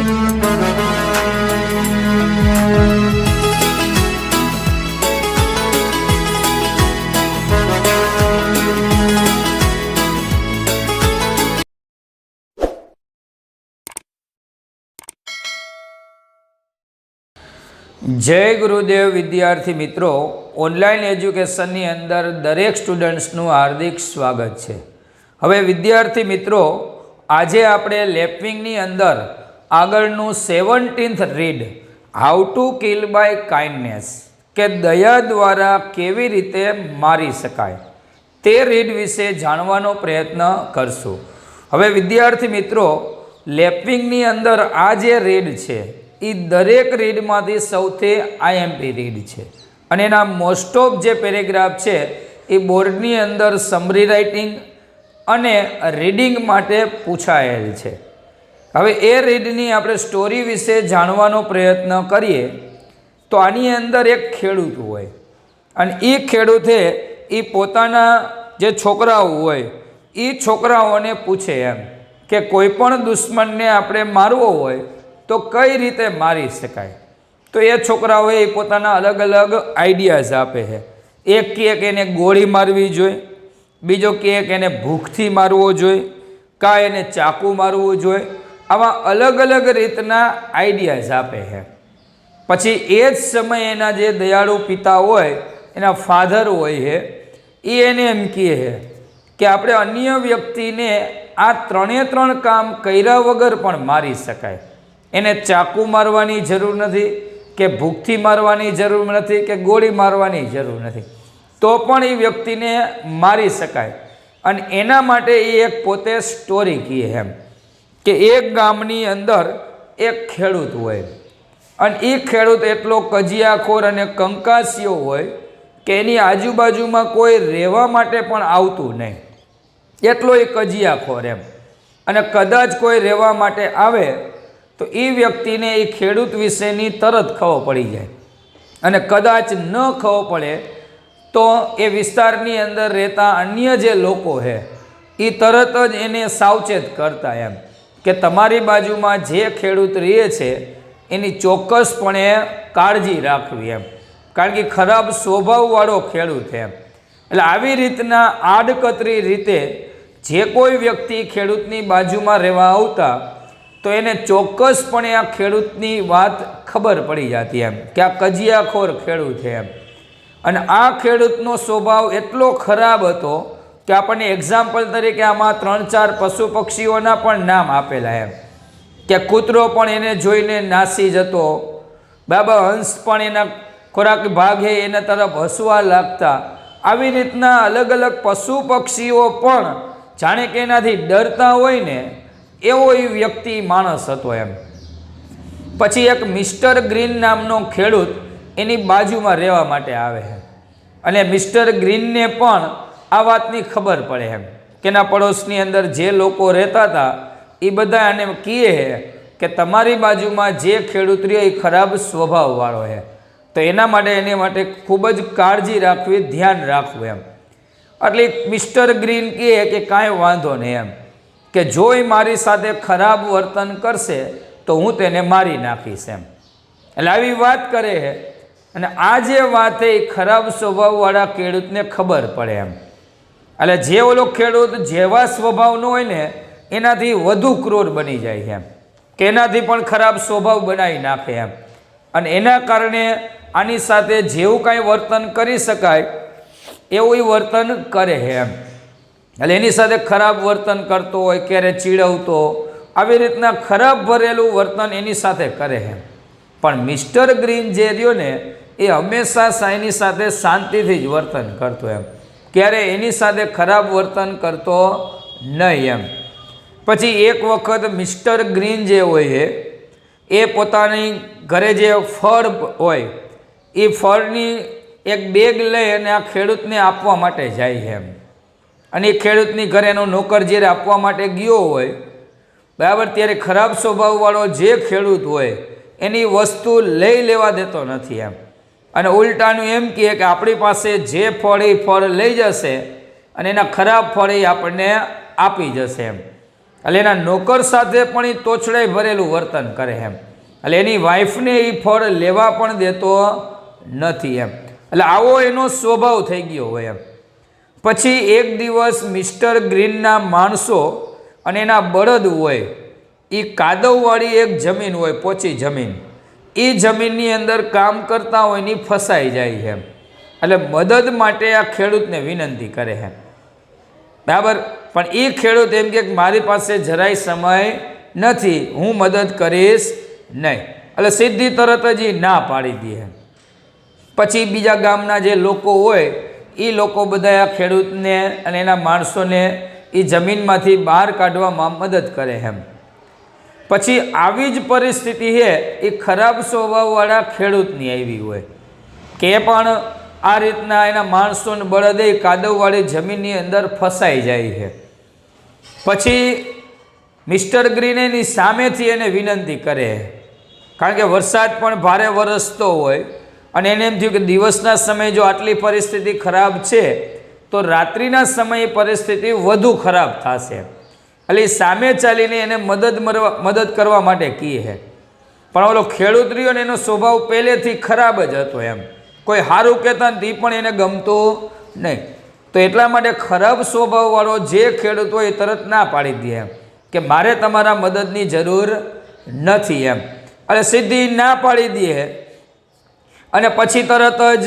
जय गुरुदेव विद्यार्थी मित्रों, ऑनलाइन एज्युकेशननी अंदर दरेक स्टूडेंट्सનું हार्दिक स्वागत है। हवे विद्यार्थी मित्रों, आज आपणे लेपविंगनी अंदर आगळનું 17th read how to kill by kindness के दया द्वारा केवी रीते मारी शकाय ते રીડ विषे जाणवानो प्रयत्न करशुं। हवे विद्यार्थी मित्रों, लेपविंगनी अंदर आ जे રીડ छे એ દરેક રીડમાંથી સૌથી આઈએમપી રીડ છે અને એના મોસ્ટ ઓફ જે પેરેગ્રાફ છે એ બોર્ડની અંદર સમરી રાઇટિંગ અને રીડિંગ માટે પૂછાયેલ છે। હવે એ રીડની આપણે સ્ટોરી વિશે જાણવાનો પ્રયત્ન કરીએ તો આની અંદર એક ખેડૂત હોય અને એ ખેડૂતે એ પોતાના જે છોકરાઓ હોય એ છોકરાઓને પૂછે એમ કે કોઈ પણ દુશ્મનને આપણે મારવો હોય तो कई रीते मारी शकाय। तो ये छोकराओए पोताना अलग अलग आइडियाज आपे है। एक कहे कि एने गोળી मारवी जोईए, बीजो कहे कि एने भूखथी मारवो जोईए, का एने चाकू मारवो जोईए। आवा अलग अलग रीतना आइडियाज आपे है। पछी एज समय एना जे दयाळु पिता होय, एना फाधर होय है, ए एने एम कहे है कि आपणे अन्य व्यक्तिने आ त्रणेय त्रण काम कर्या वगर पण मारी शकाय। एने चाकू मारवानी जरूर नहीं कि भूखथी मारवानी जरूर नहीं कि गोળી मारवानी जरूर नहीं, तो पण ए व्यक्ति ने मारी शकाय। अने एना माटे एक पोते स्टोरी कहे एम कि एक गामनी अंदर एक खेडूत होय अने ए खेडूत एटलो कजियाखोर अने कंकासियो होय कि एनी आजुबाजुमां कोई रहेवा माटे पण आवतुं नहीं, एटलो ए कजियाखोर एम। अने कदाच कोई रहेवा माटे आवे तो ये व्यक्ति ने ये खेडूत विशेनी तरत खबर पड़ी जाए अने कदाच न खबर पड़े तो ये विस्तारनी अंदर रहता अन्य जे लोको है ये तरत ज एने सावचेत करता एम कि तमारी बाजुमां जे खेडूत रहे छे एनी चोक्कसपणे काळजी राखवी एम, कारण कि खराब स्वभाववाळो खेडूत एम। एटले आवी रीतना आडकतरी रीते जे कोई व्यक्ति खेडूतनी बाजुमां रहेवा आवता तो एने चोक्कसपणे आ खेडूतनी वात खबर पड़ी जाती एम कि आ कजियाखोर खेडूत है एम। अने आ खेडूतनो स्वभाव एटलो खराब हतो कि आपणे एक्जाम्पल तरीके आमां 3-4 पशु पक्षीओना पण नाम आपेला एम कि कूतरो पण एने जोईने नासी जतो, बाबा हंस पण एना खोराक भागे एना तरफ हसवा लागता। आवी रीतना अलग अलग पशु पक्षीओ पण जाणे के एनाथी डरता होय ने एवो ए व्यक्ति माणस हतो एम। पछी एक मिस्टर ग्रीन नामनो खेडूत एनी बाजुमां रहेवा माटे आवे है अने मिस्टर ग्रीन ने पण आ वातनी खबर पड़े एम कि एना पड़ोशनी अंदर जे लोको रहता था ए बधा एने कहे है कि तमारी बाजुमां जे खेडूत रह्यो ए खराब स्वभाववाळो है, तो एना माटे एने माटे खूब ज काळजी राखवी, ध्यान राखવું एम। એટલે મિસ્ટર ગ્રીન કહે કે કાંઈ વાંધો નહીં એમ કે જો એ મારી સાથે ખરાબ વર્તન કરશે તો હું તેને મારી નાખીશ એમ। એટલે આવી વાત કરે છે અને આ જે વાત એ ખરાબ સ્વભાવવાળા ખેડૂતને ખબર પડે એમ। એટલે જે ઓલો ખેડૂત જેવા સ્વભાવનો હોય ને એનાથી વધુ ક્રૂર બની જાય છે એમ કે એનાથી પણ ખરાબ સ્વભાવ બનાવી નાખે એમ। અને એના કારણે આની સાથે જેવું કાંઈ વર્તન કરી શકાય એવું એ વર્તન કરે છે એમ। એટલે એની સાથે ખરાબ વર્તન કરતો હોય, ક્યારે ચીડવતો, આવી રીતના ખરાબ ભરેલું વર્તન એની સાથે કરે છે। પણ મિસ્ટર ગ્રીન જે રહ્યો ને એ હંમેશા એની સાથે શાંતિથી જ વર્તન કરતો એમ, ક્યારે એની સાથે ખરાબ વર્તન કરતો નહીં એમ। પછી એક વખત મિસ્ટર ગ્રીન જે હોય છે એ પોતાની ઘરે જે ફળ હોય એ ફળની એક બેગ લઈ અને આ ખેડૂતને આપવા માટે જાય છે એમ। અને એ ખેડૂતની ઘરે એનો નોકર જ્યારે આપવા માટે ગયો હોય બરાબર, ત્યારે ખરાબ સ્વભાવવાળો જે ખેડૂત હોય એની વસ્તુ લઈ લેવા દેતો નથી એમ। અને ઉલટાનું એમ કહે કે આપણી પાસે જે ફળ એ ફળ લઈ જશે અને એના ખરાબ ફળ એ આપણને આપી જશે એમ। એટલે એના નોકર સાથે પણ એ તોછડાઈ ભરેલું વર્તન કરે એમ, એટલે એની વાઈફને એ ફળ લેવા પણ દેતો નથી એમ, એટલે આવો એનો સ્વભાવ થઈ ગયો હોય એમ. પછી એક દિવસ મિસ્ટર ગ્રીનના માણસો અને એના બળદ હોય એ કાદવવાળી એક જમીન હોય, પોચી જમીન, એ જમીનની અંદર કામ કરતા હોય ને ફસાઈ જાય છે, એટલે મદદ માટે આ ખેડૂતને વિનંતી કરે છે, બરાબર. પણ એ ખેડૂત એમ કે મારી પાસે જરાય સમય નથી, હું મદદ કરીશ નહીં, એટલે સીધી તરત જ ના પાડી દે. પછી બીજા ગામના જે લોકો હોય એ લોકો બધા આ ખેડૂતને અને એના માણસોને એ જમીનમાંથી બહાર કાઢવામાં મદદ કરે એમ. પછી આવી જ પરિસ્થિતિ છે એ ખરાબ સ્વભાવવાળા ખેડૂતની આવી હોય કે એ પણ આ રીતના એના માણસોને બળદે કાદવવાળી જમીનની અંદર ફસાઈ જાય છે. પછી મિસ્ટર ગ્રીન એની સામેથી એને વિનંતી કરે, કારણ કે વરસાદ પણ ભારે વરસતો હોય અને એને એમ થયું કે દિવસના સમયે જો આટલી પરિસ્થિતિ ખરાબ છે તો રાત્રિના સમયે પરિસ્થિતિ વધુ ખરાબ થશે, એટલે સામે ચાલીને એને મદદ કરવા માટે કહે છે. પણ ઓલો ખેડૂત રહ્યો ને એનો સ્વભાવ પહેલેથી ખરાબ જ હતો એમ, કોઈ સારું કહેતા ને તે પણ એને ગમતું નહીં, તો એટલા માટે ખરાબ સ્વભાવવાળો જે ખેડૂત હોય એ તરત ના પાડી દે એમ કે મારે તમારા મદદની જરૂર નથી એમ, એટલે સીધી ના પાડી દે. અને પછી તરત જ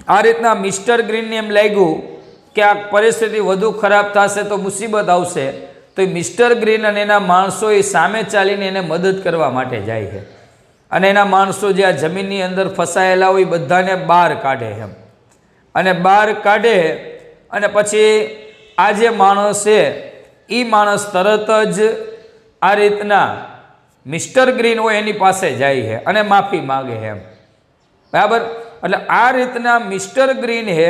આ રીતના મિસ્ટર ગ્રીનને એમ લાગ્યું કે આ પરિસ્થિતિ વધુ ખરાબ થશે તો મુસીબત આવશે, તો એ મિસ્ટર ગ્રીન અને એના માણસો એ સામે ચાલીને એને મદદ કરવા માટે જાય છે, અને એના માણસો જે આ જમીનની અંદર ફસાયેલા હોય બધાને બહાર કાઢે એમ, અને બહાર કાઢે અને પછી આ જે માણસ છે એ માણસ તરત જ આ રીતના મિસ્ટર ગ્રીન હોય એની પાસે જાય છે અને માફી માગે છે એમ, બરાબર. એટલે આ રીતના મિસ્ટર ગ્રીન છે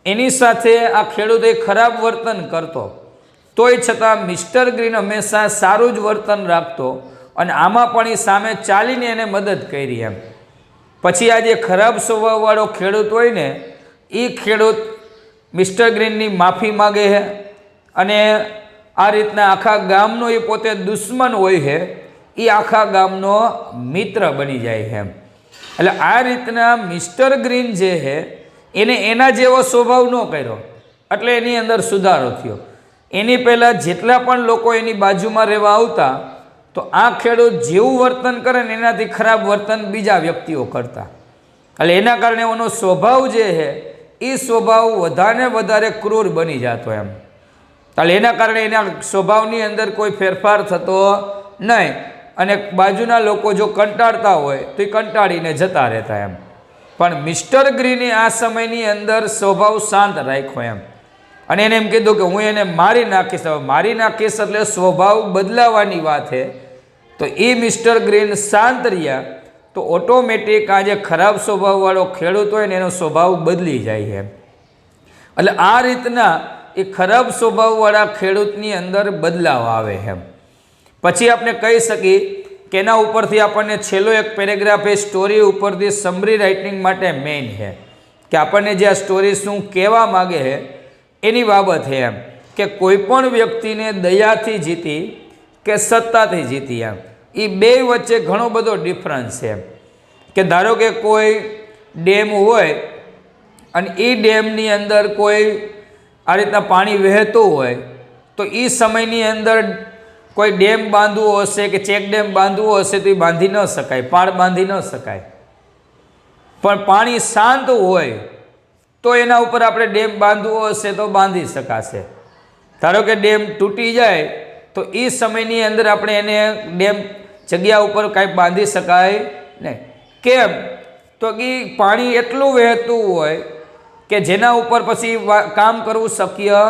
એની સાથે આ ખેડૂતે ખરાબ વર્તન કરતો, તોય છતાં મિસ્ટર ગ્રીન હંમેશા સારું જ વર્તન રાખતો અને આમાં પણ એ સામે ચાલીને એને મદદ કરી એમ. પછી આ જે ખરાબ સ્વભાવવાળો ખેડૂત હોય ને એ ખેડૂત મિસ્ટર ગ્રીનની માફી માગે છે અને આ રીતના આખા ગામનો એ પોતે દુશ્મન હોય છે એ આખા ગામનો મિત્ર બની જાય છે એમ. એટલે આ રીતના મિસ્ટર ગ્રીન જે છે એને એના જેવો સ્વભાવ ન કર્યો, એટલે એની અંદર સુધારો થયો. એની પહેલાં જેટલા પણ લોકો એની બાજુમાં રહેવા આવતા તો આ ખેડૂત જેવું વર્તન કરે ને એનાથી ખરાબ વર્તન બીજા વ્યક્તિઓ કરતા, એટલે એના કારણે એનો સ્વભાવ જે છે એ સ્વભાવ વધારે ક્રૂર બની જતો એમ. એટલે એના કારણે એના સ્વભાવની અંદર કોઈ ફેરફાર થતો નહીં, અને બાજુના લોકો જો કંટાળતા હોય તો એ કંટાળીને જતા રહેતા એમ. પણ મિસ્ટર ગ્રીને આ સમયની અંદર સ્વભાવ શાંત રાખ્યો એમ, અને એને એમ કીધું કે હું એને મારી નાખીશ. હવે મારી નાખીશ એટલે સ્વભાવ બદલાવાની વાત છે, તો એ મિસ્ટર ગ્રીન શાંત રહ્યા તો ઓટોમેટિક આ જે ખરાબ સ્વભાવવાળો ખેડૂત હોય ને એનો સ્વભાવ બદલી જાય છે. એટલે આ રીતના એ ખરાબ સ્વભાવવાળા ખેડૂતની અંદર બદલાવ આવે છે. પછી આપણે કહી શકીએ કે એના ઉપરથી આપણને છેલ્લો એક પેરેગ્રાફ એ સ્ટોરી ઉપરથી સમરી રાઇટિંગ માટે મેઇન છે કે આપણને જે આ સ્ટોરી શું કહેવા માગે છે એની બાબત છે એમ, કે કોઈ પણ વ્યક્તિને દયાથી જીતી કે સત્તાથી જીતી એમ, એ બે વચ્ચે ઘણો બધો ડિફરન્સ છે. કે ધારો કે કોઈ ડેમ હોય અને એ ડેમની અંદર કોઈ આ રીતના પાણી વહેતું હોય તો એ સમયની અંદર કોઈ ડેમ બાંધવો હશે કે ચેક ડેમ બાંધવો હશે તો એ બાંધી ન શકાય, પાળ બાંધી ન શકાય. પણ પાણી શાંત હોય તો એના ઉપર આપણે ડેમ બાંધવો હશે તો બાંધી શકાશે. ધારો કે ડેમ તૂટી જાય તો એ સમયની અંદર આપણે એને ડેમ જગ્યા ઉપર કાંઈ બાંધી શકાય નહીં. કેમ? તો કે પાણી એટલું વહેતું હોય કે જેના ઉપર પછી કામ કરવું શક્ય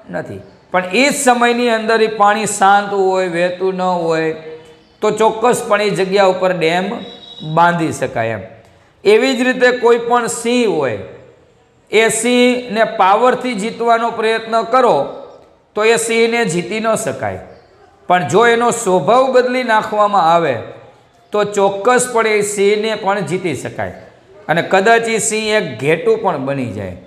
નથી. પણ એ જ સમયની અંદર એ પાણી શાંત હોય, વહેતું ન હોય તો ચોક્કસપણે એ જગ્યા ઉપર ડેમ બાંધી શકાય એમ. એવી જ રીતે કોઈ પણ સિંહ હોય, એ સિંહને પાવરથી જીતવાનો પ્રયત્ન કરો તો એ સિંહને જીતી ન શકાય. પણ જો એનો સ્વભાવ બદલી નાખવામાં આવે તો ચોક્કસપણે એ સિંહને પણ જીતી શકાય, અને કદાચ એ સિંહ એક ઘેટું પણ બની જાય.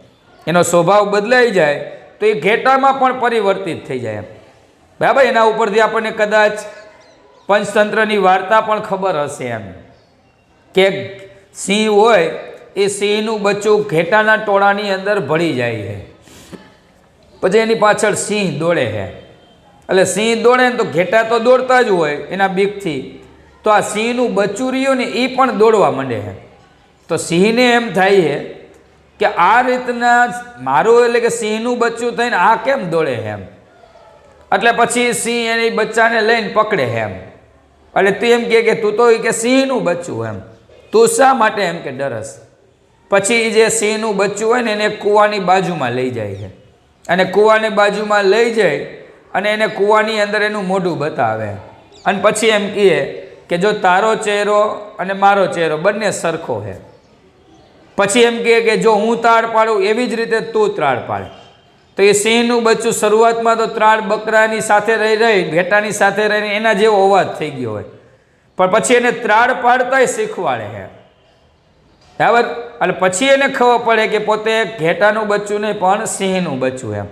એનો સ્વભાવ બદલાઈ જાય તો એ ઘેટામાં પણ પરિવર્તિત થઈ જાય એમ. બરાબર, એના ઉપરથી આપણને કદાચ પંચતંત્રની વાર્તા પણ ખબર હશે એમ કે સિંહ હોય એ સિંહનું બચ્ચું ઘેટાના ટોળાની અંદર ભળી જાય છે, પછી એની પાછળ સિંહ દોડે છે, એટલે સિંહ દોડે ને તો ઘેટા તો દોડતા જ હોય એના બીકથી, તો આ સિંહનું બચ્ચું રહ્યું ને એ પણ દોડવા માંડે છે. તો સિંહને એમ થાય છે કે આ રીતના મારું એટલે કે સિંહનું બચ્ચું થઈને આ કેમ દોડે છે એમ, એટલે પછી સિંહ એની બચ્ચાને લઈને પકડે છે એમ, એટલે તું એમ કે તું તો કે સિંહનું બચ્ચું એમ, તું શા માટે એમ કે ડરસ. પછી જે સિંહનું બચ્ચું હોય ને એને કૂવાની બાજુમાં લઈ જાય છે, અને કૂવાની બાજુમાં લઈ જાય અને એને કૂવાની અંદર એનું મોઢું બતાવે, અને પછી એમ કહે કે જો તારો ચહેરો અને મારો ચહેરો બંને સરખો છે. પછી એમ કહે કે જો હું ત્રાળ પાડું એવી જ રીતે તું ત્રાળ પાડ. તો એ સિંહનું બચ્ચું શરૂઆતમાં તો ત્રાળ બકરાની સાથે રહી ઘેટાની સાથે રહીને એના જેવો અવાજ થઈ ગયો હોય, પણ પછી એને ત્રાળ પાડતાય શીખવાડે છે, બરાબર. એટલે પછી એને ખબર પડે કે પોતે ઘેટાનું બચ્ચું નહીં પણ સિંહનું બચ્ચું એમ.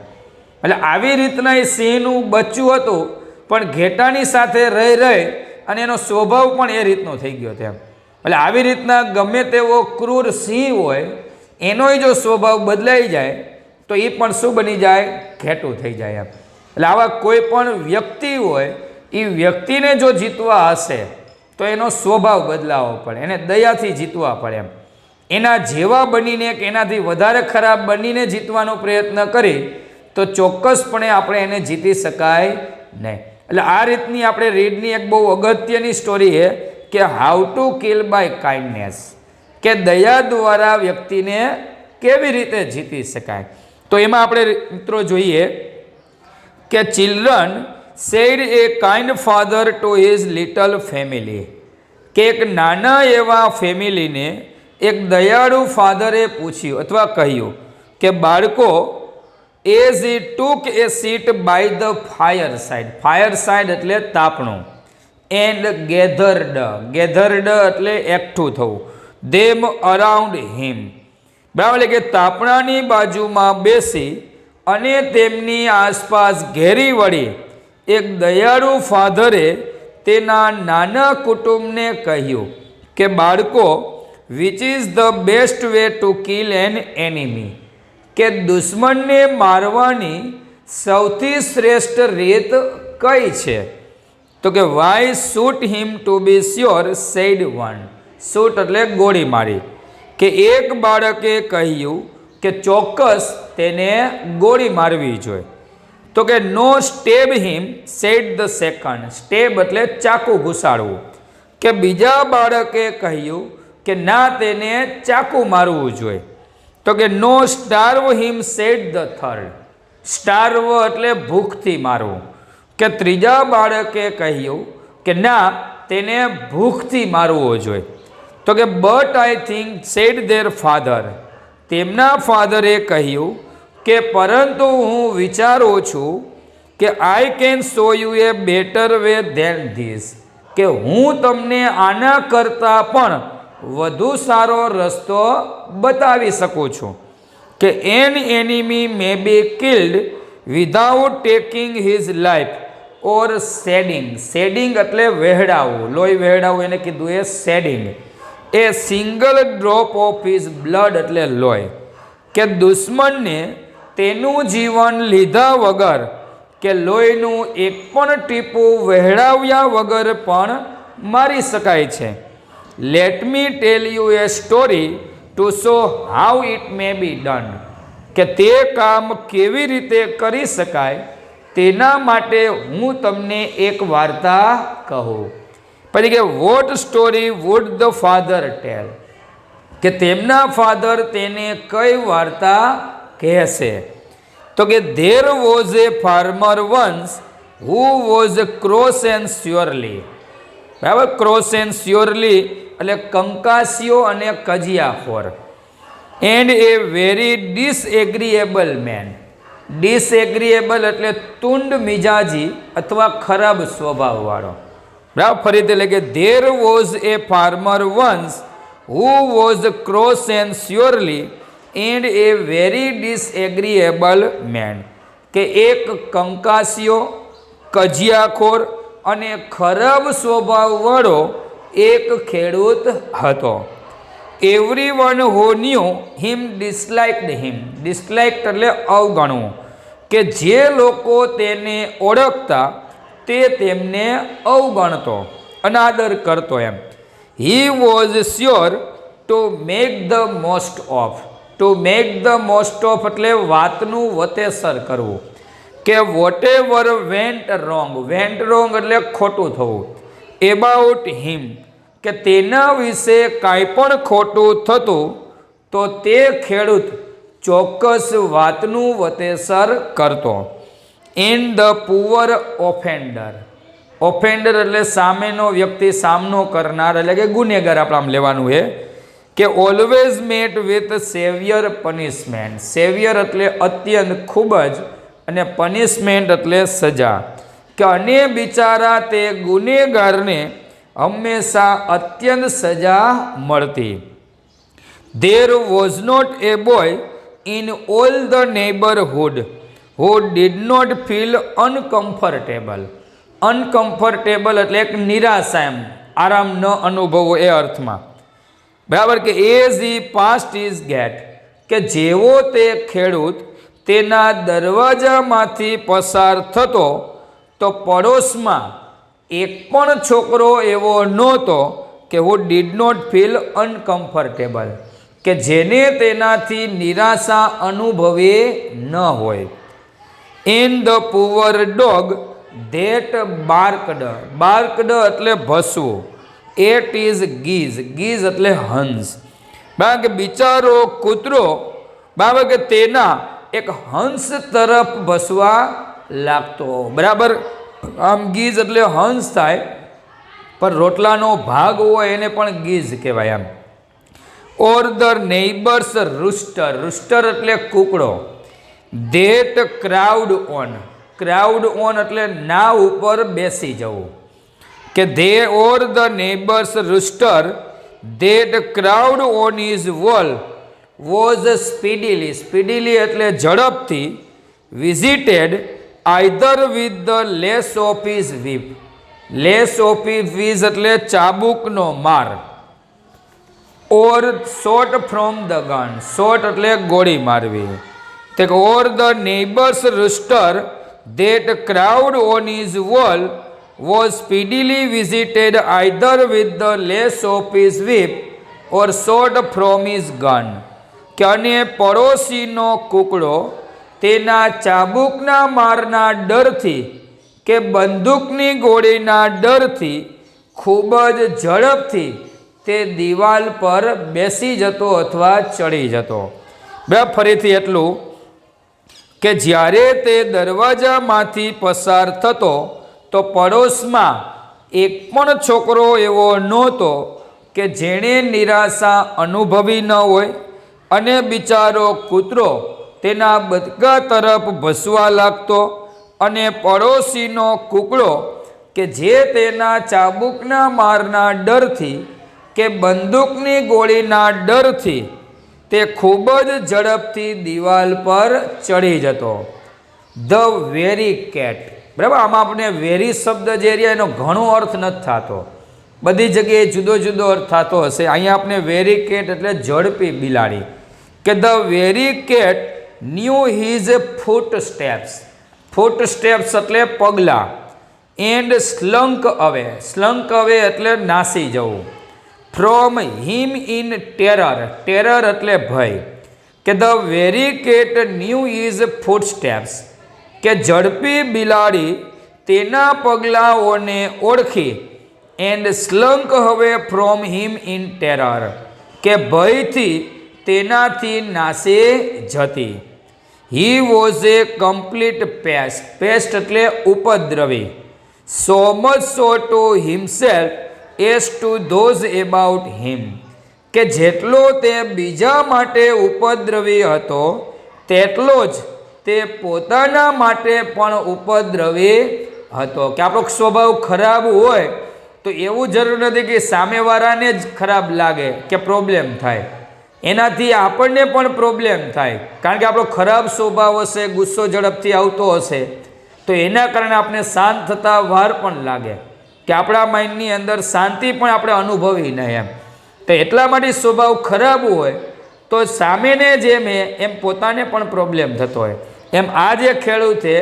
એટલે આવી રીતના એ સિંહનું બચ્ચું હતું, પણ ઘેટાની સાથે રહી અને એનો સ્વભાવ પણ એ રીતનો થઈ ગયો તેમ. એટલે આવી રીતના ગમે તેવો ક્રૂર સિંહ હોય એનોય જો સ્વભાવ બદલાઈ જાય તો એ પણ શું બની જાય, ઘેટું થઈ જાય એમ. એટલે આવા કોઈ પણ વ્યક્તિ હોય એ વ્યક્તિને જો જીતવા હશે તો એનો સ્વભાવ બદલાવવો પડે, એને દયાથી જીતવા પડે એમ. એના જેવા બનીને કે એનાથી વધારે ખરાબ બનીને જીતવાનો પ્રયત્ન કરી તો ચોક્કસપણે આપણે એને જીતી શકાય નહીં. એટલે આ રીતની આપણે રીડની એક બહુ અગત્યની સ્ટોરી છે કે how to kill by kindness, કે દયા દ્વારા વ્યક્તિને કેવી રીતે જીતી શકાય. તો એમાં આપણે મિત્રો જોઈએ કે children said a kind father to his little family, કે એક નાના એવા ફેમિલીને એક દયાળુ ફાધરે પૂછ્યું અથવા કહ્યું કે બાળકો, as he took a seat by the fire side, fire side એટલે તાપણું, એન્ડ ગેધર્ડ, ગેધર્ડ એટલે એકઠું થવું, ધેમ અરાઉન્ડ હિમ, બરાબર, એટલે કે તાપણાની બાજુમાં બેસી અને તેમની આસપાસ ઘેરી વળી એક દયાળુ ફાધરે તેના નાના કુટુંબને કહ્યું કે બાળકો, which is the best way to kill an enemy, કે દુશ્મનને મારવાની સૌથી શ્રેષ્ઠ રીત કઈ છે. તો કે why shoot him to be sure said one, shoot એટલે ગોળી મારી, કે એક બાળકે કહ્યું કે ચોક્કસ તેને ગોળી મારવી જોઈએ. તો કે નો સ્ટેબ હિમ સેડ ધ સેકન્ડ, સ્ટેબ એટલે ચાકુ ઘુસાડવું, કે બીજા બાળકે કહ્યું કે ના તેને ચાકુ મારવું જોઈએ. તો કે નો સ્ટાર્વ હિમ સેડ ધ થર્ડ, સ્ટાર્વ એટલે ભૂખથી મારવું, કે ત્રીજા બાળકે કહ્યું કે ના તેને ભૂખથી મારવો જોઈએ. તો કે but I think said their father, તેમના ફાધરે કહ્યું કે પરંતુ હું વિચારું છું કે I can show you a better way than this, કે હું તમને આના કરતાં પણ વધુ સારો રસ્તો બતાવી શકું છું, કે an enemy may be killed without taking his life or shedding, shedding એટલે વહેડાવવું, લોહી વહેડાવવું એને કીધું એ shedding, a single drop of his blood એટલે લોહી, કે દુશ્મનને તેનું જીવન લીધા વગર કે લોહીનું એક પણ ટીપું વહેડાવ્યા વગર પણ મારી શકાય છે. Let me tell you A story to show how it may B done, કે તે કામ કેવી રીતે કરી શકાય તેના માટે હું તમને એક વાર્તા કહું. પછી કે what story would the father tell, કે તેમના ફાધર તેને કઈ વાર્તા કહેશે. તો કે there was a farmer once who was cross and surly, બરાબર, ક્રોસ એન્ડ સ્યોરલી એટલે કંકાસીઓ અને કજિયાખોર, and a very disagreeable man, disagreeable એટલે તુંડ મિજાજી અથવા ખરાબ સ્વભાવવાળો, બરાબર. ફરીથી એટલે કે there was a farmer once who was cross and surly and a very disagreeable man, કે એક કંકાસીઓ, કજિયાખોર અને ખરાબ સ્વભાવવાળો એક ખેડૂત હતો. એવરીવન હુ ન્યુ હિમ ડિસલાઇક્ડ હિમ. ડિસલાઇક્ડ એટલે અવગણવું, કે જે લોકો તેને ઓળખતા તે તેમને અવગણતો, અનાદર કરતો એમ. He was sure to make the most of. To make the most of એટલે વાતનું વતેસર કરવું, કે whatever went wrong. Went wrong એટલે ખોટું થવું. એબાઉટ હિમ કે તેના વિશે કાંઈ પણ ખોટું થતું તો તે ખેડૂત ચોક્કસ વાતનું વતેસર કરતો. In the poor offender. Offender એટલે સામેનો વ્યક્તિ, સામનો કરનાર એટલે કે ગુનેગાર આપણે આમ લેવાનું છે, કે always met with severe punishment. Severe એટલે અત્યંત, ખૂબ જ, અને પનિશમેન્ટ એટલે સજા, કે અને બિચારા તે ગુનેગારને હંમેશા અત્યંત સજા મળતી. There was not a boy in all the neighbourhood who did not feel uncomfortable. Uncomfortable એટલે એક નિરાશા, એમ આરામ ન અનુભવો એ અર્થમાં. બરાબર, કે as he passed is gate, કે જેવો તે ખેડૂત તેના દરવાજામાંથી પસાર થતો તો પડોશમાં એક પણ છોકરો એવો નહોતો કે who did not feel uncomfortable, કે જેને તેનાથી નિરાશા અનુભવે ન હોય. In the poor dog that barked. Barked એટલે ભસવું. At is ગીઝ. ગીઝ એટલે હંસ. બરાબર, કે બિચારો કૂતરો, બરાબર, કે તેના એક હંસ તરફ ભસવા લાગતો. બરાબર, આમ ગીઝ એટલે હંસ થાય, પણ રોટલાનો ભાગ હોય એને પણ ગીઝ કહેવાય એમ. ઓર ધ નેબર્સ રૂસ્ટર. રૂસ્ટર એટલે કૂકડો. That crowed on. Crowed on એટલે ના ઉપર બેસી જવું, કે they or the neighbours rooster that crowed on is wall was speedily. Speedily એટલે ઝડપથી. Visited either with the lace of his whip. Lace of his એટલે ચાબુકનો માર. Or shot from the gun. Shot એટલે ગોળી મારવી. તે or the neighbours rooster that crowed on his wall was speedily visited either with the lace of his whip or shot from his gun. કે અને પડોશીનો કૂકડો તેના ચાબુકના મારના ડરથી કે બંદૂકની ગોળીના ડરથી ખૂબ જ ઝડપથી તે દિવાલ પર બેસી જતો અથવા ચડી જતો. બરાબર, ફરીથી એટલું, કે જ્યારે તે દરવાજામાંથી પસાર થતો તો પડોશમાં એક પણ છોકરો એવો નહોતો કે જેણે નિરાશા અનુભવી ન હોય, અને બિચારો કૂતરો તેના બદકા તરફ ભસવા લાગતો, અને પડોશીનો કૂકડો કે જે તેના ચાબુકના મારના ડરથી કે બંદૂકની ગોળીના ડરથી તે ખૂબ જ ઝડપથી દિવાલ પર ચડી જતો. The very cat. બરાબર, આમાં આપણે વેરી શબ્દ જે રહ્યા એનો ઘણો અર્થ નથી થતો, બધી જગ્યાએ જુદો જુદો અર્થ થતો હશે. અહીંયા આપણે વેરી કેટ એટલે ઝડપી બિલાડી, કે the very cat new his foot steps. Foot steps એટલે પગલાં. એન્ડ સ્લંક અવે. સ્લંક અવે એટલે નાસી જવું. From him in terror. Terror એટલે ભય, કે the very cat new is foot steps, કે ઝડપી બિલાડી તેના પગલાઓને ઓળખી. એન્ડ સ્લંક હવે ફ્રોમ હિમ ઇન ટેરર, કે ભયથી તેનાથી નાસે જતી. He was a complete pest. Pest એટલે ઉપદ્રવી. So much so to himself as to those about him, કે જેટલો તે બીજા માટે ઉપદ્રવી હતો તેટલો જ તે પોતાના માટે પણ ઉપદ્રવી હતો. કે આપણો સ્વભાવ ખરાબ હોય તો એવું જરૂર નથી કે સામેવાળાને જ ખરાબ લાગે કે પ્રોબ્લેમ થાય, એનાથી આપણને પણ પ્રોબ્લેમ થાય, કારણ કે આપણો ખરાબ સ્વભાવ હશે, ગુસ્સો ઝડપથી આવતો હશે, તો એના કારણે આપણે શાંત થતાં વાર પણ લાગે, કે આપણા માઇન્ડની અંદર શાંતિ પણ આપણે અનુભવી નહીં એમ. તો એટલા માટે સ્વભાવ ખરાબ હોય તો સામેને જેમ એમ પોતાને પણ પ્રોબ્લેમ થતો હોય. એમ આ જે ખેડૂત છે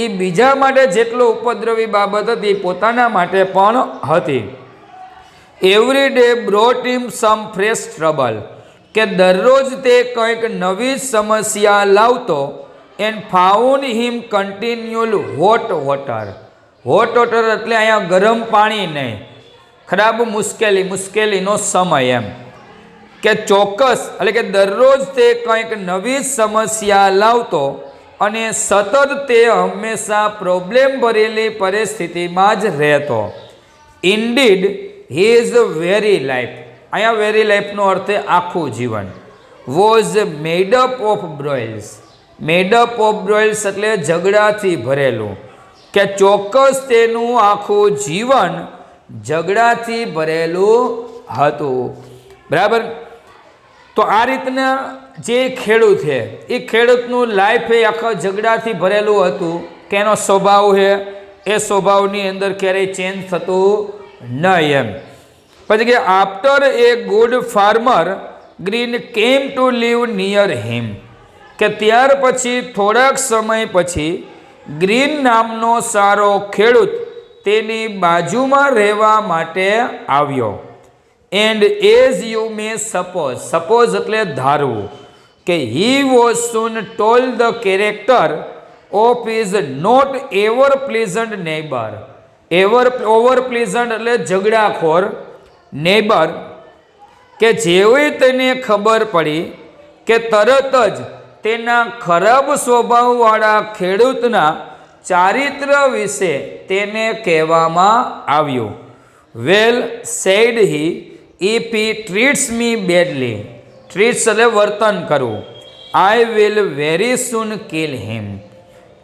એ બીજા માટે જેટલો ઉપદ્રવી બાબત હતી પોતાના માટે પણ હતી. Every day brought him some fresh trouble, કે દરરોજ તે કંઈક નવી સમસ્યા લાવતો. And found him continual hot water. Hot water એટલે અહીંયા ગરમ પાણી નહીં, ખરાબ મુશ્કેલીનો સમય એમ, કે ચોક્કસ એટલે કે દરરોજ તે કંઈક નવી સમસ્યા લાવતો અને સતત તે હંમેશા પ્રોબ્લેમ ભરેલી પરિસ્થિતિમાં જ રહેતો. ઇન્ડીડ હિઝ વેરી લાઈફ, અહીંયા વેરી લાઈફનો અર્થ આખું જીવન. Was made up of broils. Made up of broils એટલે ઝઘડાથી ભરેલું, કે ચોક્કસ તેનું આખું જીવન ઝઘડાથી ભરેલું હતું. બરાબર. તો આ રીતના જે ખેડૂત છે એ ખેડૂતનું લાઈફ એ આખા ઝઘડાથી ભરેલું હતું, કે એનો સ્વભાવ છે એ સ્વભાવની અંદર ક્યારેય ચેન્જ થતું નહીં એમ. પછી કે after a good farmer Green came to live near him, કે ત્યાર પછી થોડાક સમય પછી ગ્રીન નામનો સારો ખેડૂત તેની બાજુમાં રહેવા માટે આવ્યો. And as you may suppose એટલે ધારવું, કે he was soon told the character of his not ever pleasant neighbour. Over pleasant એટલે ઝઘડાખોર નેબર, કે જેવી તેને ખબર પડી કે તરત જ તેના ખરાબ સ્વભાવવાળા ખેડૂતના ચારિત્ર વિશે તેને કહેવામાં આવ્યું. Well said he, if he treats me badly. Treats એટલે વર્તન કરવું. I will very soon kill him,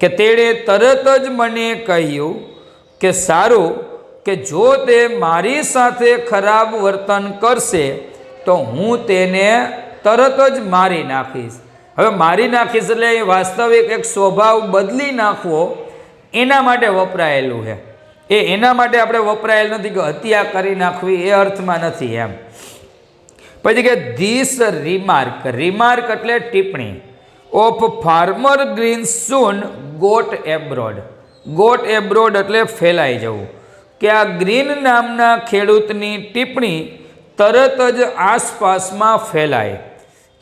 કે તેણે તરત જ મને કહ્યું કે સારું, કે જો તે મારી સાથે ખરાબ વર્તન કરશે તો હું તેને તરત જ મારી નાખીશ. હવે મારી નાખીશ એટલે એ વાસ્તવિક એક સ્વભાવ બદલી નાખવો એના માટે વપરાયેલું છે. એના માટે આપણે વપરાયેલ નથી કે હત્યા કરી નાખવી, એ અર્થમાં નથી એમ. પછી કે ધીસ રિમાર્ક એટલે ટિપ્પણી of farmer Green soon got abroad એટલે ફેલાઈ જવું, કે આ ગ્રીન નામના ખેડૂતની ટિપ્પણી તરત જ આસપાસમાં ફેલાય.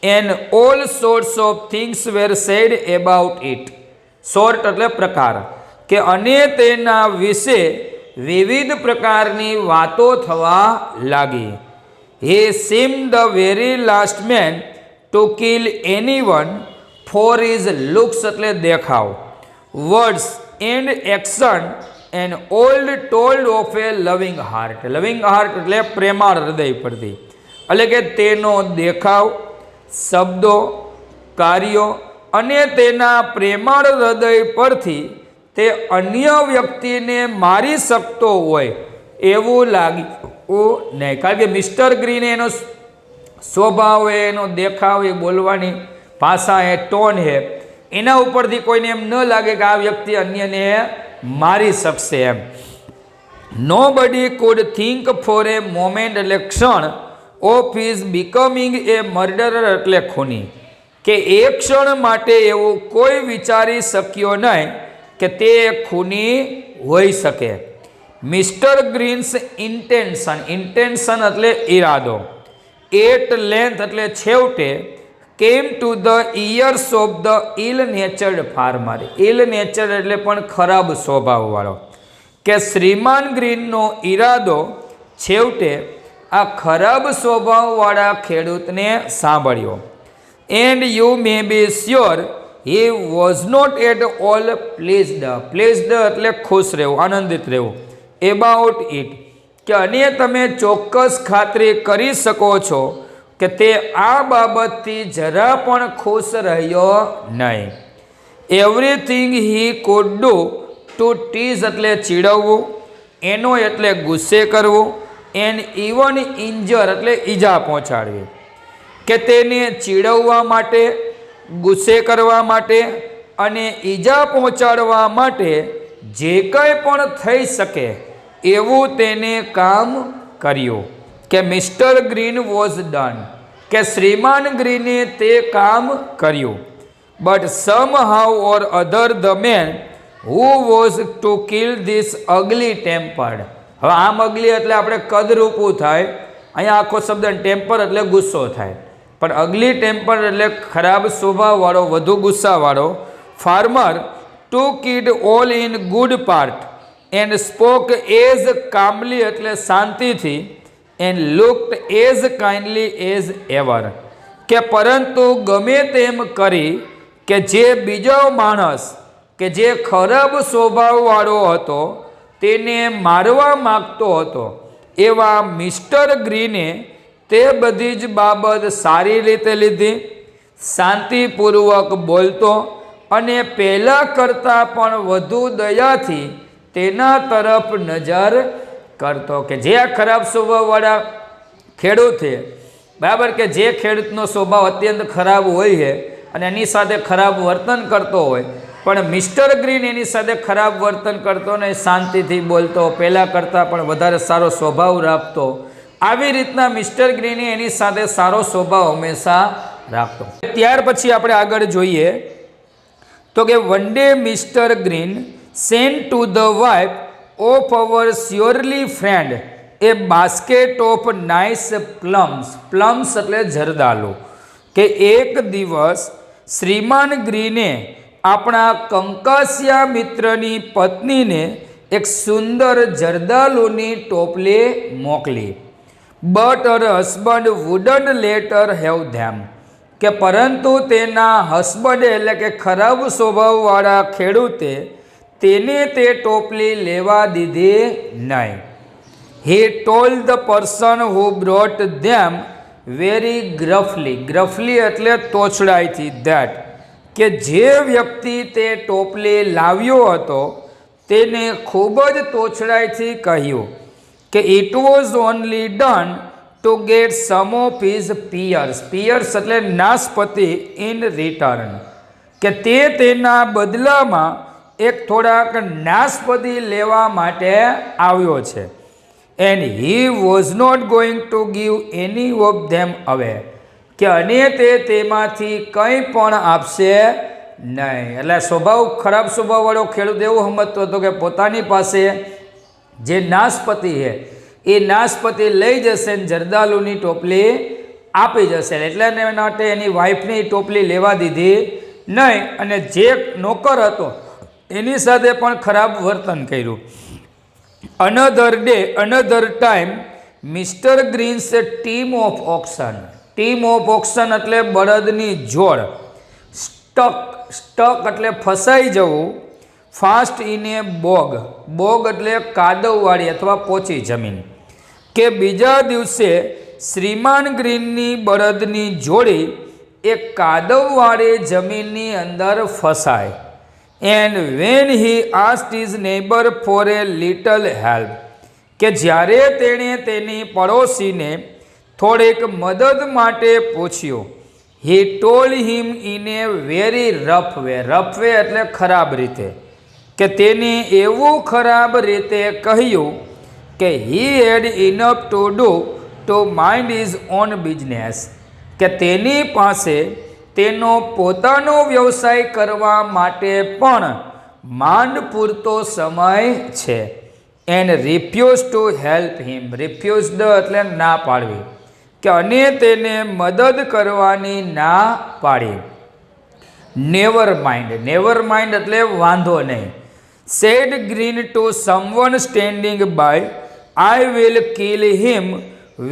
And all sorts of things were said about it. Sort એટલે પ્રકાર, કે અને તેના વિશે વિવિધ પ્રકારની વાતો થવા લાગી. He seem the very last man to kill anyone for his looks એટલે દેખાવ, words and action and all told of a loving heart. લવિંગ હાર્ટ એટલે પ્રેમાળ હૃદય પરથી, એટલે કે તેનો દેખાવ, શબ્દો, કાર્યો અને તેના પ્રેમાળ હૃદય પરથી તે અન્ય વ્યક્તિને મારી શકતો હોય એવું લાગ્યું નહીં. કારણ કે મિસ્ટર ગ્રીને એનો સ્વભાવ છે, એનો દેખાવ, એ બોલવાની ભાષા, એ ટોન છે, એના ઉપરથી કોઈને એમ ન લાગે કે આ વ્યક્તિ અન્યને મારી શકશે એમ. નો બડી કુડ થિંક ફોર એ મોમેન્ટ એટલે ક્ષણ of his becoming A murderer એટલે ખૂની, કે એક ક્ષણ માટે એવું કોઈ વિચારી શક્યો નહીં કે તે ખૂની હોઈ શકે. મિસ્ટર ગ્રીન્સ ઇન્ટેન્શન એટલે ઈરાદો, એટ લેન્થ એટલે છેવટે, came to the ears of the ill natured farmer. Ill natured એટલે પણ ખરાબ સ્વભાવવાળો, કે શ્રીમાન ગ્રીનનો ઈરાદો છેવટે આ ખરાબ સ્વભાવવાળા ખેડૂતને સાંભળ્યો. And you may be sure he was not at all pleased એટલે ખુશ રહેવું, આનંદિત રહેવું, એબાઉટ ઇટ, કે અને તમે ચોક્કસ ખાતરી કરી શકો છો કે તે આ બાબતથી જરા પણ ખુશ રહ્યો નહીં. Everything he could do to tease એટલે ચીડવવું, એનો એટલે ગુસ્સે કરવું, એન્ડ ઇવન ઇન્જર એટલે ઈજા પહોંચાડવી, કે તેને ચીડવવા માટે, ગુસ્સે કરવા માટે અને ઈજા પહોંચાડવા માટે જે કંઈ પણ થઈ શકે એવું તેને કામ કર્યું. કે મિસ્ટર ગ્રીન વોઝ ડન, કે શ્રીમાન ગ્રીને તે કામ કર્યું. But somehow or other the man who was to kill this ugly tempered. હવે આમ અગલી એટલે આપણે કદરૂપું થાય, અહીંયા આખો શબ્દ ટેમ્પર એટલે ગુસ્સો થાય, પણ અગલી ટેમ્પર એટલે ખરાબ સ્વભાવવાળો, વધુ ગુસ્સાવાળો. Farmer took it all in good part and spoke as calmly એટલે શાંતિથી, and looked as kindly as ever. કે પરંતુ ગમે તેમ કરી કે જે બીજો માણસ કે જે ખરાબ સ્વભાવવાળો હતો તેને મારવા માગતો હતો, એવા મિસ્ટર ગ્રીને તે બધી જ બાબત સારી રીતે લીધી, શાંતિપૂર્વક બોલતો અને પહેલાં કરતાં પણ વધુ દયાથી તેના તરફ નજર કરતો. કે જે આ ખરાબ સ્વભાવવાળા ખેડૂત છે, બરાબર, કે જે ખેડૂતનો સ્વભાવ અત્યંત ખરાબ હોય છે અને એની સાથે ખરાબ વર્તન કરતો હોય, પણ મિસ્ટર ગ્રીન એની સાથે ખરાબ વર્તન કરતો ને શાંતિથી બોલતો, પહેલાં કરતાં પણ વધારે સારો સ્વભાવ રાખતો. આવી રીતના મિસ્ટર ગ્રીને એની સાથે સારો સ્વભાવ હંમેશા રાખતો. ત્યાર પછી આપણે આગળ જોઈએ તો કે one day Mister Green sent to the wife of our surly friend a basket of nice plums. Plums એટલે જરદાલુ. કે એક દિવસ શ્રીમાન ગ્રીને આપણા કંકાસિયા મિત્રની પત્નીને એક સુંદર જરદાલુની ટોપલી મોકલી. But her husband wouldn't let her have them. કે પરંતુ તેના હસબન્ડે એટલે કે ખરાબ સ્વભાવવાળા ખેડૂતે તેને તે ટોપલી લેવા દીધી નહીં. He told the person who brought them very gruffly. Gruffly એટલે તોછડાઈથી, ધેટ કે જે વ્યક્તિ તે ટોપલી લાવ્યો હતો તેને ખૂબ જ તોછડાઈથી કહ્યું કે it was only done two gate sum of his piers. Piers એટલે નાશપતિ ઇન રિટર્ન. કે તે તેના બદલામાં એક થોડાક નાશપતિ લેવા માટે આવ્યો છે. And he was not going to give any of them away. કે અને તે તેમાંથી કંઈ પણ આપશે નહીં. એટલે સ્વભાવ ખરાબ સ્વભાવવાળો ખેડૂત એવું સમજતો હતો કે પોતાની પાસે જે નાશપતિ છે એ નાશપતિ લઈ જશે ને જરદાલુની ટોપલી આપી જશે. એટલે એના માટે એની વાઈફને એ ટોપલી લેવા દીધી નહીં અને જે નોકર હતો એની સાથે પણ ખરાબ વર્તન કર્યું. Another day another time mister Green's team of oxen. Team of oxen એટલે બળદની જોડ. સ્ટક એટલે ફસાઈ જવું. ફાસ્ટ ઇન એ બોગ. બોગ એટલે કાદવવાળી અથવા પોચી જમીન. કે બીજા દિવસે શ્રીમાન ગ્રીનની બળદની જોડી એક કાદવવાળી જમીનની અંદર ફસાય. And when he asked his neighbour for a little help. કે જ્યારે તેણે તેની પડોશીને થોડીક મદદ માટે પૂછ્યું, he told him in a very rough way. Rough way એટલે ખરાબ રીતે. કે તેને એવું ખરાબ રીતે કહ્યું કે he had enough to do to mind his own business. કે તેની પાસે તેનો પોતાનો વ્યવસાય કરવા માટે પણ માંડ પૂરતો સમય છે. And refuse to help him. Refused એટલે ના પાડવી. કે અને તેને મદદ કરવાની ના પાડી. Never mind. નેવર માઇન્ડ એટલે વાંધો નહીં. Said Green to someone standing by, I will kill him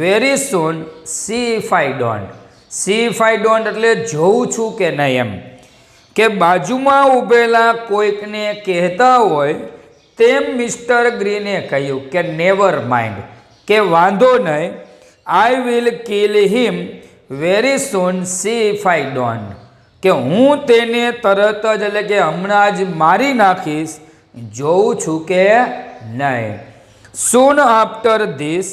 very soon, see if I don't. See if I don't એટલે જોઉં છું કે નહીં એમ. કે બાજુમાં ઊભેલા કોઈકને કહેતા હોય તેમ મિસ્ટર ગ્રીને કહ્યું કે નેવર માઇન્ડ, કે વાંધો નહીં, આઈ will kill him very soon, see if I don't. કે હું તેને તરત જ એટલે કે હમણાં જ મારી નાખીશ, જોઉં છું કે નહીં. Soon after this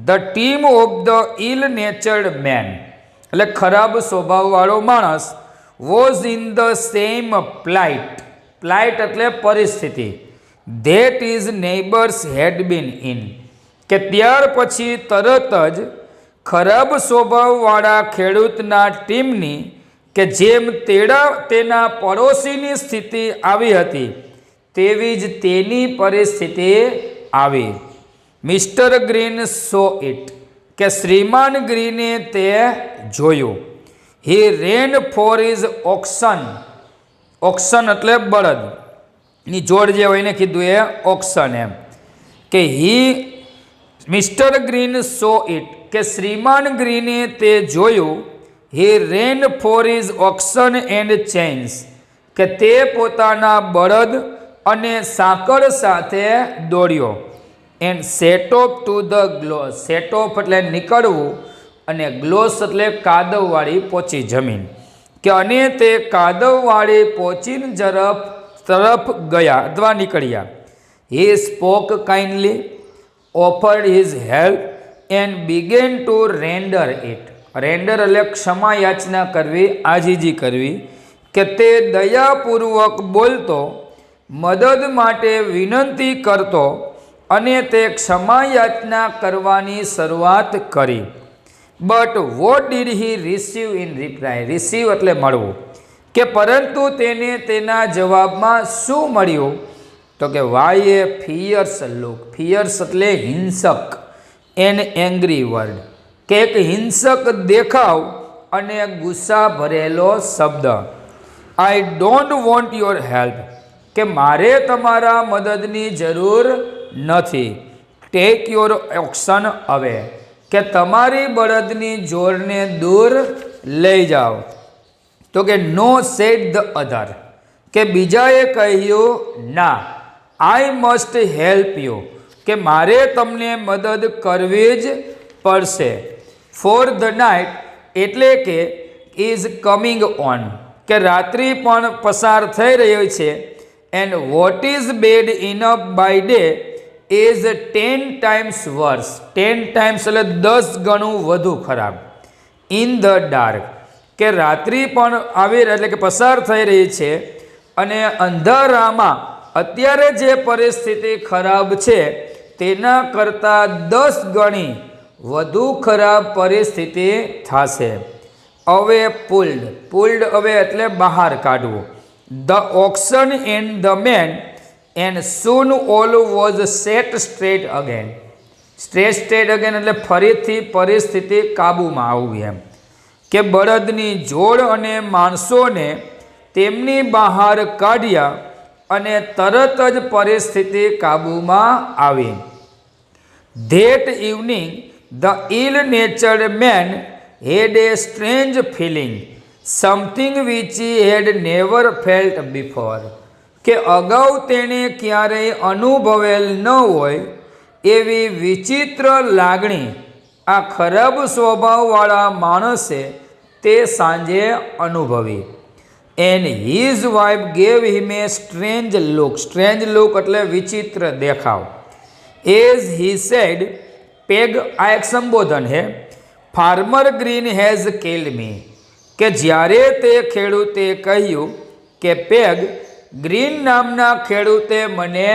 the time of the ill natured man. એટલે ખરાબ સ્વભાવવાળો માણસ was in the same plight એટલે પરિસ્થિતિ that his neighbours had been in, કે ત્યાર પછી તરત જ ખરાબ સ્વભાવવાળા ખેડૂતના ટીમની કે જેમ તેના પડોશીની સ્થિતિ આવી હતી તેવી જ તેની પરિસ્થિતિ આવી. મિસ્ટર ગ્રીન સો ઇટ, કે શ્રીમાન ગ્રીને તે જોયું. He ran for his auction એટલે બળદ ની જોડ જે હોય એને કીધું એ ઓક્શન એમ, કે મિસ્ટર ગ્રીન સો ઇટ, કે શ્રીમાન ગ્રીને તે જોયું. He ran for his oxen and chains, કે તે પોતાના બળદ અને સાંકળ સાથે દોડ્યો. And set off to the gloss, set off એટલે નીકળવું અને ગ્લોસ એટલે કાદવવાળી પોચી જમીન, કે અને તે કાદવવાળી પોચીન તરફ ગયા અથવા નીકળ્યા. He spoke kindly, offered his help and began to render it. Render એટલે ક્ષમા યાચના કરવી, આજીજી કરવી, કે તે દયાપૂર્વક બોલતો, મદદ માટે વિનંતી કરતો અને તે ક્ષમા યાચના કરવાની શરૂઆત કરી. But what did he receive in reply, receive એટલે મળવું, કે પરંતુ તેને તેના જવાબમાં શું મળ્યું? તો કે વાય એ ફિયર્સ લુક, ફિયર્સ એટલે હિંસક, એન એંગ્રી વર્ડ, કે એક હિંસક દેખાવ અને ગુસ્સા ભરેલો શબ્દ. I don't want your help, કે મારે તમારા મદદની જરૂર નથી. ટેક યોર ઓક્શન અવે, કે તમારી બળદની જોરને દૂર લઈ જાઓ. તો કે નો સેડ ધ અધર, કે બીજાએ કહ્યું ના. આઈ મસ્ટ હેલ્પ યુ, કે મારે તમને મદદ કરવી જ પડશે. ફોર ધ નાઇટ એટલે કે ઇઝ કમિંગ ઓન, કે રાત્રિ પણ પસાર થઈ રહ્યો છે. And what is bad enough by day is 10 times worse, 10 times એટલે 10 ગણું વધુ ખરાબ. ઇન ધ ડાર્ક, કે રાત્રિ પણ આવી એટલે કે પસાર થઈ રહી છે અને અંધારામાં અત્યારે જે પરિસ્થિતિ ખરાબ છે તેના કરતાં 10 ગણી વધુ ખરાબ પરિસ્થિતિ થશે. અવે પુલ્ડ અવે એટલે બહાર કાઢવું. The oxen and the man and soon all was set straight again. Straight again એટલે ફરીથી પરિસ્થિતિ કાબૂમાં આવવી એમ, કે બળદની જોડ અને માણસોને તેમની બહાર કાઢ્યા અને તરત જ પરિસ્થિતિ કાબૂમાં આવી. That evening the ill natured man had a strange feeling, something which he had never felt before, કે અગાઉ તેણે ક્યારેય અનુભવેલ ન હોય એવી વિચિત્ર લાગણી આ ખરાબ સ્વભાવવાળા માણસે તે સાંજે અનુભવી. And his wife gave him A strange look એટલે વિચિત્ર દેખાવ. એઝ હી સેડ, પેગ આ એક સંબોધન હે, ફાર્મર ગ્રીન હેઝ કિલ્ડ મી, કે જ્યારે તે ખેડૂતે કહ્યું કે પેગ ગ્રીન નામના ખેડૂતે મને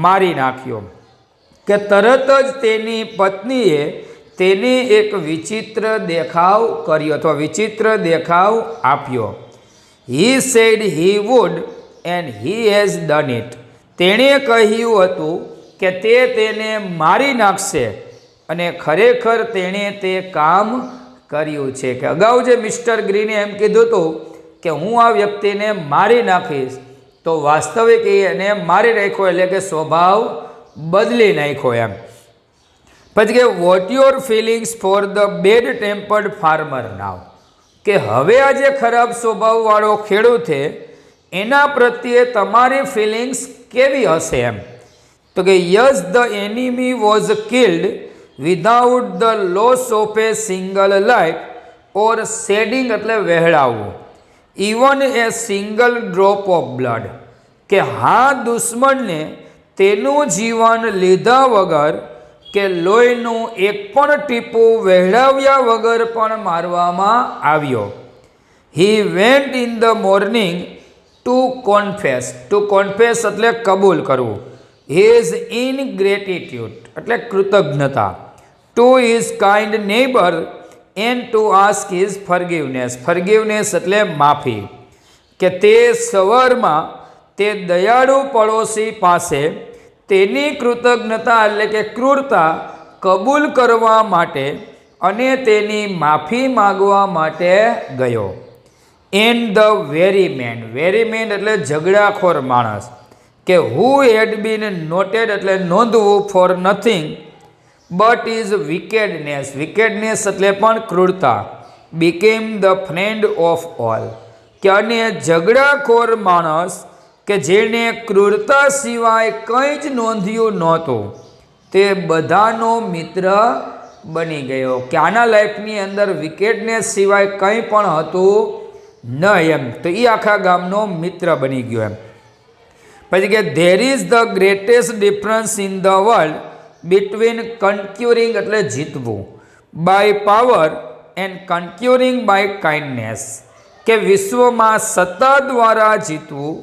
મારી નાખ્યો, કે તરત જ તેની પત્નીએ તેને એક વિચિત્ર દેખાવ કર્યો અથવા વિચિત્ર દેખાવ આપ્યો. He said he would and he has done it, તેણે કહ્યું હતું કે તે તેને મારી નાખશે અને ખરેખર તેણે તે કામ કર્યું છે. કે અગાઉ જે મિસ્ટર ગ્રીને એમ કીધું હતું કે હું આ વ્યક્તિને મારી નાખીશ, તો વાસ્તવિક એને મારી નાખ્યો એટલે કે સ્વભાવ બદલી નાખ્યો એમ. પછી કે what your feelings for the bad tempered farmer now, કે હવે આ જે ખરાબ સ્વભાવવાળો ખેડૂત છે એના પ્રત્યે તમારી ફિલિંગ્સ કેવી હશે એમ. તો કે yes the enemy was killed without the loss of a single life or shedding એટલે વહેળાવવું, even a single drop of blood, કે હા દુશ્મનને તેનું જીવન લીધા વગર કે લોહીનું એક પણ ટીપું વહેળાવ્યા વગર પણ મારવામાં આવ્યો. He went in the morning to confess એટલે કબૂલ કરવું. હિઝ ઇનગ્રેટિટ્યુડ એટલે કૃતજ્ઞતા. To his kind neighbour and to ask his forgiveness એટલે માફી. કે તે સવારમાં તે દયાળુ પડોશી પાસે તેની કૃતજ્ઞતા એટલે કે ક્રૂરતા કબૂલ કરવા માટે અને તેની માફી માગવા માટે ગયો. એન્ડ ધ વેરી મેન એટલે ઝઘડાખોર માણસ, કે હુ હેડ બીન નોટેડ એટલે નોંધવું for nothing but his wickedness એટલે પણ ક્રૂરતા, became the friend of all. કે અને ઝઘડાખોર માણસ કે જેણે ક્રૂરતા સિવાય કંઈ જ નોંધ્યું નહોતું તે બધાનો મિત્ર બની ગયો. કે આના લાઈફની અંદર વિકેટનેસ સિવાય કંઈ પણ હતું ન એમ, તો એ આખા ગામનો મિત્ર બની ગયો એમ. પછી કે there is the greatest difference in the world between conquering એટલે જીતવું by power and conquering by kindness. કે વિશ્વમાં સત્તા દ્વારા જીતવું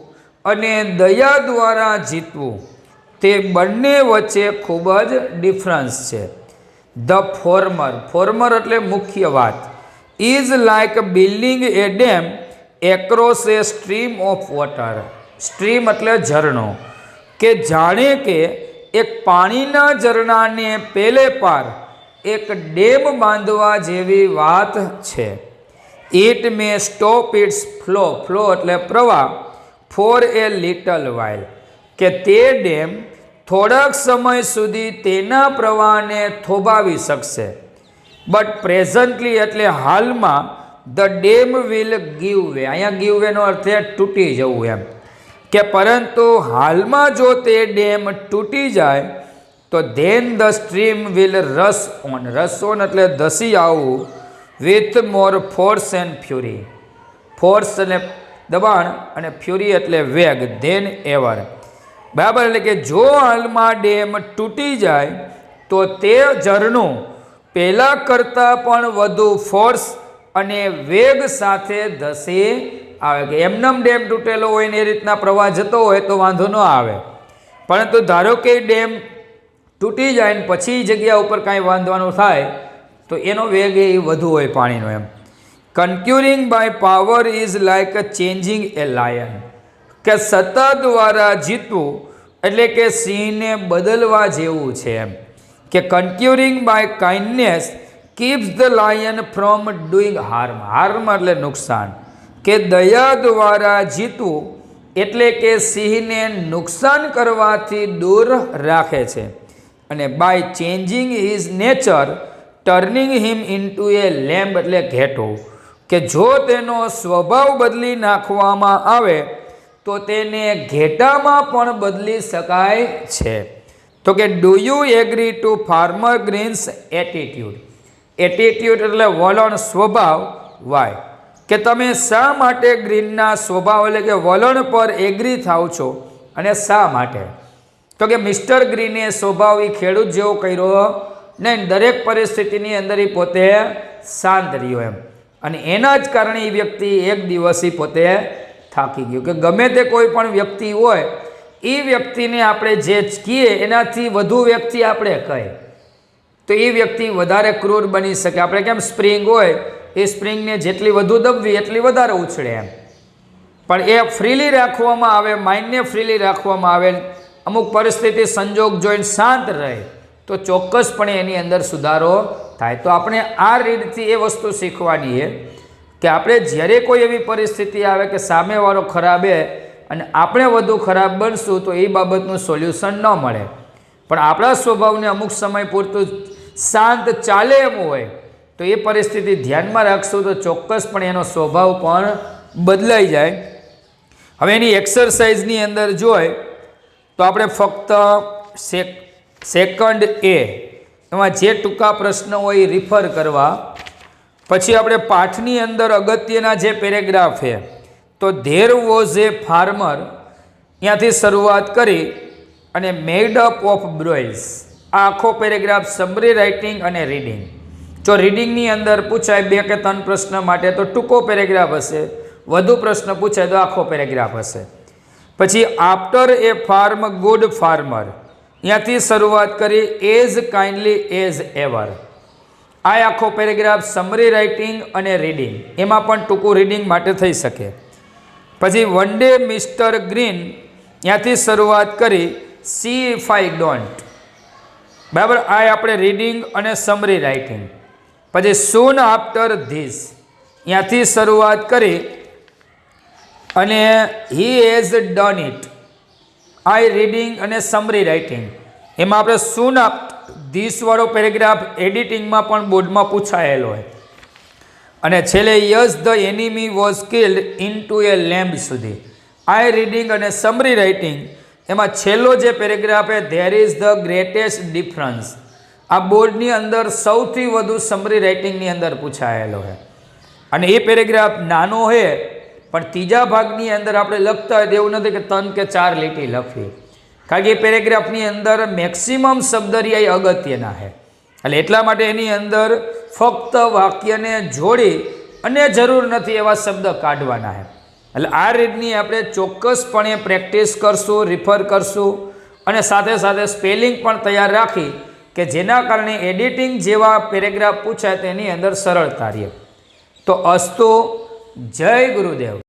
અને દયા દ્વારા જીતવું તે બંને વચ્ચે ખૂબ જ ડિફરન્સ છે. ધ ફોર્મર એટલે મુખ્ય વાત, is like building A dam across A stream of water. Stream એટલે ઝરણો, કે જાણે કે એક પાણીના ઝરણાને પેલે પાર એક ડેમ બાંધવા જેવી વાત છે. It may stop its flow એટલે પ્રવાહ ફોર એ લિટલ વાઇલ. કે તે ડેમ થોડાક સમય સુધી તેના પ્રવાહને થોભાવી શકશે. બટ પ્રેઝન્ટલી એટલે હાલમાં the dam will give way. અહીંયા ગીવ વેનો અર્થ છે તૂટી જવું એમ. કે પરંતુ હાલમાં જો તે ડેમ તૂટી જાય તો ધેન ધ સ્ટ્રીમ વિલ રસ ઓન એટલે ધસી આવવું with more force and furry. Force એટલે દબાણ અને ફ્યુરી એટલે વેગ, ધેન એવર. બરાબર. એટલે કે જો હાલમાં ડેમ તૂટી જાય તો તે ઝરણું પહેલાં કરતાં પણ વધુ ફોર્સ અને વેગ સાથે ધસી આવે. કે એમનેમ ડેમ તૂટેલો હોય ને એ રીતના પ્રવાહ જતો હોય તો વાંધો ન આવે, પરંતુ ધારો કે ડેમ તૂટી જાય ને પછી જગ્યા ઉપર કાંઈ બાંધવાનું થાય તો એનો વેગ એ વધુ હોય પાણીનો એમ. Conquering by power is like changing a lion. કે સત્તા દ્વારા જીતવું એટલે કે સિંહને બદલવા જેવું છે એમ. કે conquering by kindness keeps the lion from doing harm એટલે નુકસાન. કે દયા દ્વારા જીતવું એટલે કે સિંહને નુકસાન કરવાથી દૂર રાખે છે. અને by changing his nature turning him into a lamb એટલે ઘેટો. કે જો તેનો સ્વભાવ બદલી નાખવામાં આવે તો તેને ઘેટામાં પણ બદલી શકાય છે. તો કે do you agree to farmer greens attitude એટલે વલણ, સ્વભાવ. વાય. કે તમે શા માટે ગ્રીનના સ્વભાવ એટલે કે વલણ પર એગ્રી થાવ છો અને શા માટે? તો કે મિસ્ટર ગ્રીને સ્વભાવ એ ખેડૂત જેવો કર્યો નહીં, દરેક પરિસ્થિતિની અંદર એ પોતે શાંત રહ્યો એમ. અને એના જ કારણે એ વ્યક્તિ એક દિવસ પોતે થાકી ગયો. કે ગમે તે કોઈ પણ વ્યક્તિ હોય એ વ્યક્તિને આપણે જે કહીએ એનાથી વધુ વ્યક્તિ આપણે કહીએ તો એ વ્યક્તિ વધારે ક્રૂર બની શકે. આપણે કેમ સ્પ્રિંગ હોય એ સ્પ્રિંગને જેટલી વધુ દબવી એટલી વધારે ઉછળે એમ. પણ એ ફ્રીલી રાખવામાં આવે, માઇન્ડને ફ્રીલી રાખવામાં આવે, અમુક પરિસ્થિતિ સંજોગ જોઈને શાંત રહે તો ચોક્કસપણે એની અંદર સુધારો થાય. તો આપણે આ રીતથી એ વસ્તુ શીખવાની છે કે આપણે જ્યારે કોઈ એવી પરિસ્થિતિ આવે કે સામેવાળો ખરાબ છે અને આપણે વધુ ખરાબ બનશું તો એ બાબતનું સોલ્યુશન ન મળે. પણ આપણા સ્વભાવને અમુક સમય પૂરતું શાંત ચાલે એમ હોય તો એ પરિસ્થિતિ ધ્યાનમાં રાખશું તો ચોક્કસપણે એનો સ્વભાવ પણ બદલાઈ જાય. હવે એની એક્સરસાઇઝની અંદર જોઈએ તો આપણે ફક્ત સેકન્ડ એ એમાં જે ટૂંકા પ્રશ્ન હોય એ રિફર કરવા. પછી આપણે પાઠની અંદર અગત્યના જે પેરેગ્રાફ છે તો ધેર વોઝ એ ફાર્મર ત્યાંથી શરૂઆત કરી અને મેડ અપ ઓફ બ્રોઇલ્સ, આ આખો પેરેગ્રાફ સમરી રાઇટિંગ અને રીડિંગ. જો રીડિંગની અંદર પૂછાય 2 કે 3 પ્રશ્ન માટે તો ટૂંકો પેરેગ્રાફ હશે, વધુ પ્રશ્ન પૂછાય તો આખો પેરેગ્રાફ હશે. પછી આફ્ટર એ ફાર્મ ગુડ ફાર્મર, ત્યાંથી શરૂઆત કરી એઝ કાઇન્ડલી એઝ એવર. આ આખો પેરેગ્રાફ સમરી રાઇટિંગ અને રીડિંગ, એમાં પણ ટૂંકું રીડિંગ માટે થઈ શકે. પછી વન ડે મિસ્ટર ગ્રીન, ત્યાંથી શરૂઆત કરી સી ઇફ આઈ ડોન્ટ. બરાબર, આ આપણે રીડિંગ અને સમરી રાઇટિંગ. પછી સૂન આફ્ટર ધીસ, ત્યાંથી શરૂઆત કરી અને હી હેઝ ડન ઇટ. આ રીડિંગ અને સમરી રાઇટિંગ. એમાં આપણે સૂન આફ્ટર ધીસ વાળો પેરેગ્રાફ એડિટિંગમાં પણ બોર્ડમાં પૂછાયેલો હોય. અને છેલ્લે yes the enemy was killed into a lamb સુધી. આ રીડિંગ અને સમરી રાઇટિંગ. એમાં છેલ્લો જે પેરેગ્રાફ છે there is the greatest difference, આ બોર્ડની અંદર સૌથી વધુ સમરી રાઇટિંગની અંદર પૂછાયેલો છે. અને એ પેરેગ્રાફ નાનો છે પણ ત્રીજા ભાગની અંદર આપણે લખતા હોય તો એવું નથી કે 3 કે 4 લીટી લખવી, કારણ કે એ પેરેગ્રાફની અંદર મેક્સિમમ શબ્દરિયા અગત્યના છે. એટલે એટલા માટે એની અંદર ફક્ત વાક્યને જોડી અને જરૂર નથી એવા શબ્દ કાઢવાના છે. એટલે આ રીતની આપણે ચોક્કસપણે પ્રેક્ટિસ કરશું, રિફર કરશું અને સાથે સાથે સ્પેલિંગ પણ તૈયાર રાખી કે જેના કારણે એડિટિંગ જેવા પેરેગ્રાફ પૂછાય તેની અંદર સરળતા રહે. તો અસ્તુ, જય ગુરુદેવ.